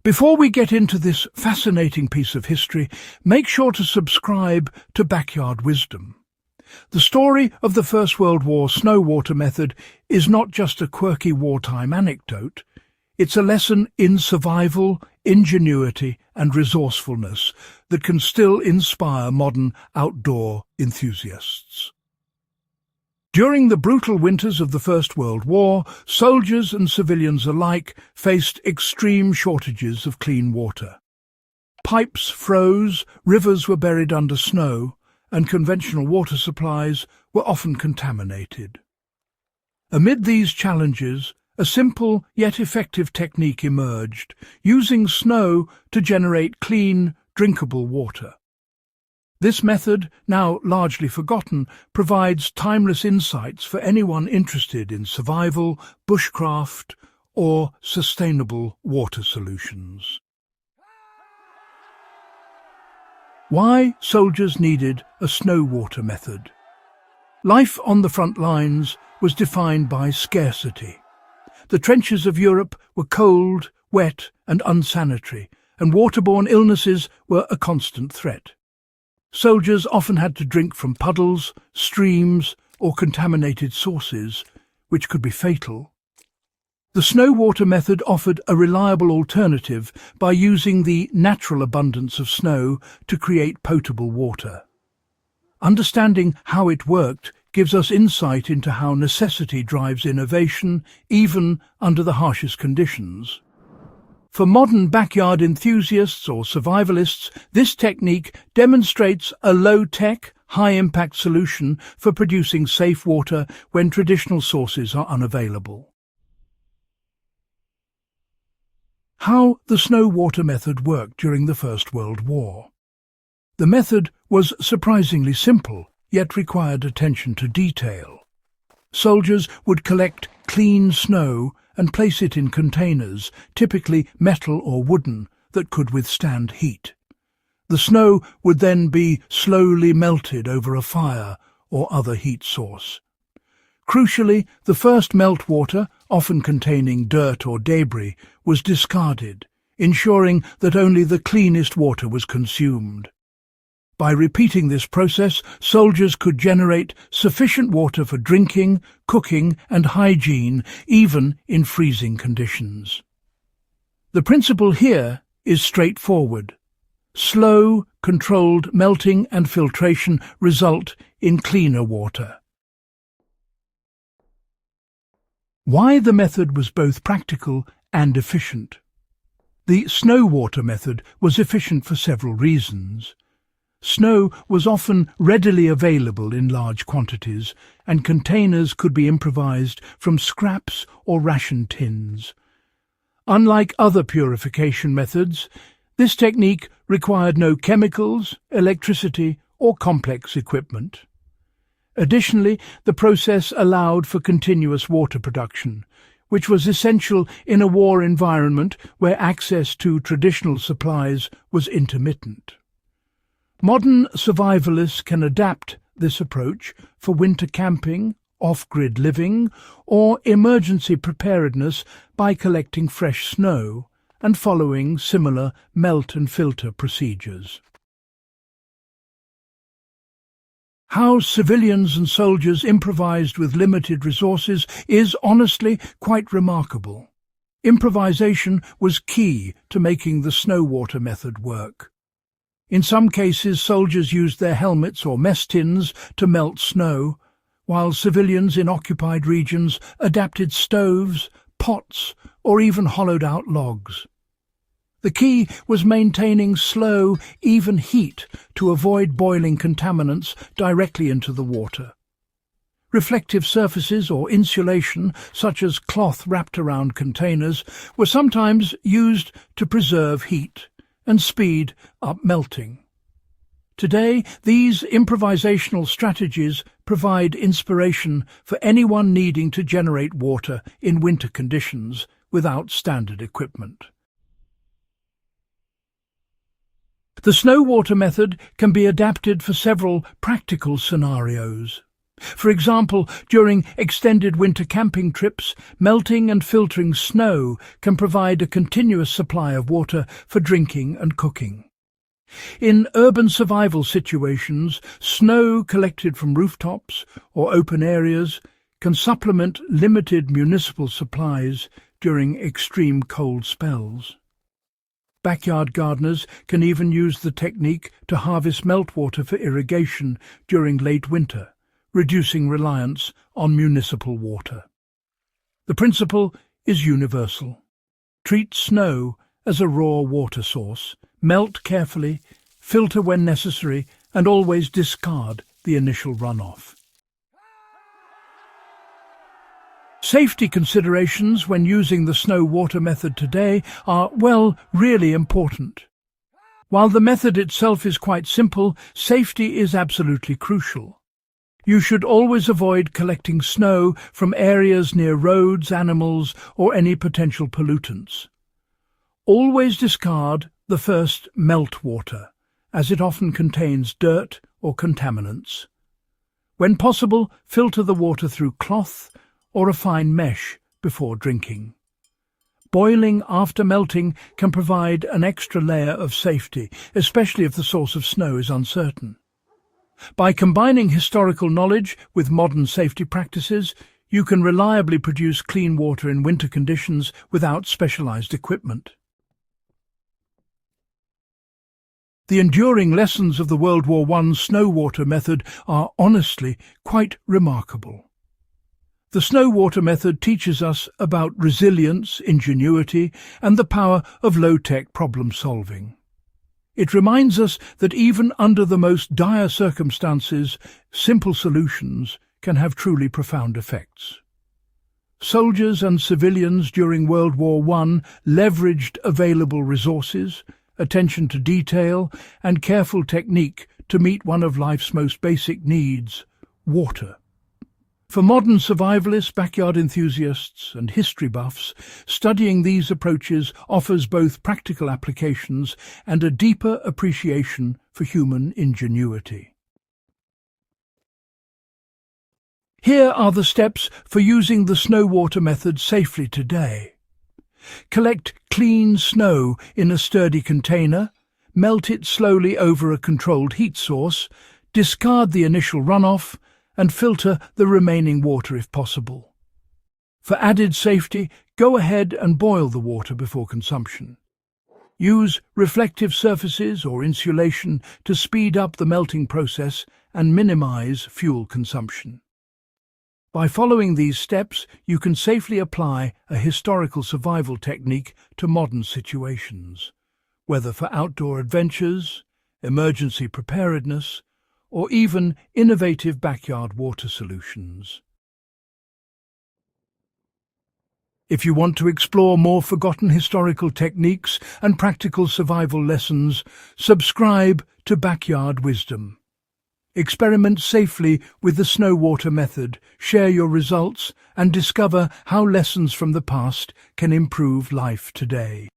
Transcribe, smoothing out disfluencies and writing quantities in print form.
Before we get into this fascinating piece of history, make sure to subscribe to Backyard Wisdom. The story of the First World War snow water method is not just a quirky wartime anecdote. It's a lesson in survival, ingenuity and resourcefulness that can still inspire modern outdoor enthusiasts. During the brutal winters of the First World War, soldiers and civilians alike faced extreme shortages of clean water. Pipes froze, rivers were buried under snow, and conventional water supplies were often contaminated. Amid these challenges, a simple yet effective technique emerged, using snow to generate clean, drinkable water. This method, now largely forgotten, provides timeless insights for anyone interested in survival, bushcraft, or sustainable water solutions. Why soldiers needed a snow water method. Life on the front lines was defined by scarcity. The trenches of Europe were cold, wet, and unsanitary, and waterborne illnesses were a constant threat. Soldiers often had to drink from puddles, streams, or contaminated sources, which could be fatal. The snow water method offered a reliable alternative by using the natural abundance of snow to create potable water. Understanding how it worked gives us insight into how necessity drives innovation, even under the harshest conditions. For modern backyard enthusiasts or survivalists, this technique demonstrates a low-tech, high-impact solution for producing safe water when traditional sources are unavailable. How the snow water method worked during the First World War. The method was surprisingly simple, yet required attention to detail. Soldiers would collect clean snow and place it in containers, typically metal or wooden, that could withstand heat. The snow would then be slowly melted over a fire or other heat source. Crucially, the first meltwater, often containing dirt or debris, was discarded, ensuring that only the cleanest water was consumed. By repeating this process, soldiers could generate sufficient water for drinking, cooking and hygiene, even in freezing conditions. The principle here is straightforward. Slow, controlled melting and filtration result in cleaner water. Why the method was both practical and efficient. The snow water method was efficient for several reasons. Snow was often readily available in large quantities, and containers could be improvised from scraps or ration tins. Unlike other purification methods, this technique required no chemicals, electricity, or complex equipment. Additionally, the process allowed for continuous water production, which was essential in a war environment where access to traditional supplies was intermittent. Modern survivalists can adapt this approach for winter camping, off-grid living, or emergency preparedness by collecting fresh snow and following similar melt and filter procedures. How civilians and soldiers improvised with limited resources is honestly quite remarkable. Improvisation was key to making the snow water method work. In some cases, soldiers used their helmets or mess tins to melt snow, while civilians in occupied regions adapted stoves, pots, or even hollowed-out logs. The key was maintaining slow, even heat to avoid boiling contaminants directly into the water. Reflective surfaces or insulation, such as cloth wrapped around containers, were sometimes used to preserve heat and speed up melting. Today, these improvisational strategies provide inspiration for anyone needing to generate water in winter conditions without standard equipment. The snow water method can be adapted for several practical scenarios. For example, during extended winter camping trips, melting and filtering snow can provide a continuous supply of water for drinking and cooking. In urban survival situations, snow collected from rooftops or open areas can supplement limited municipal supplies during extreme cold spells. Backyard gardeners can even use the technique to harvest meltwater for irrigation during late winter, reducing reliance on municipal water. The principle is universal. Treat snow as a raw water source, melt carefully, filter when necessary, and always discard the initial runoff. Safety considerations when using the snow-water method today are, well, really important. While the method itself is quite simple, safety is absolutely crucial. You should always avoid collecting snow from areas near roads, animals, or any potential pollutants. Always discard the first meltwater, as it often contains dirt or contaminants. When possible, filter the water through cloth or a fine mesh before drinking. Boiling after melting can provide an extra layer of safety, especially if the source of snow is uncertain. By combining historical knowledge with modern safety practices, you can reliably produce clean water in winter conditions without specialized equipment. The enduring lessons of the World War I snow-water method are honestly quite remarkable. The snow-water method teaches us about resilience, ingenuity, and the power of low-tech problem-solving. It reminds us that even under the most dire circumstances, simple solutions can have truly profound effects. Soldiers and civilians during World War I leveraged available resources, attention to detail, and careful technique to meet one of life's most basic needs, water. For modern survivalists, backyard enthusiasts, and history buffs, studying these approaches offers both practical applications and a deeper appreciation for human ingenuity. Here are the steps for using the snow-water method safely today. Collect clean snow in a sturdy container, melt it slowly over a controlled heat source, discard the initial runoff, and filter the remaining water if possible. For added safety, go ahead and boil the water before consumption. Use reflective surfaces or insulation to speed up the melting process and minimize fuel consumption. By following these steps, you can safely apply a historical survival technique to modern situations, whether for outdoor adventures, emergency preparedness, or even innovative backyard water solutions. If you want to explore more forgotten historical techniques and practical survival lessons, subscribe to Backyard Wisdom. Experiment safely with the snow-water method, share your results, and discover how lessons from the past can improve life today.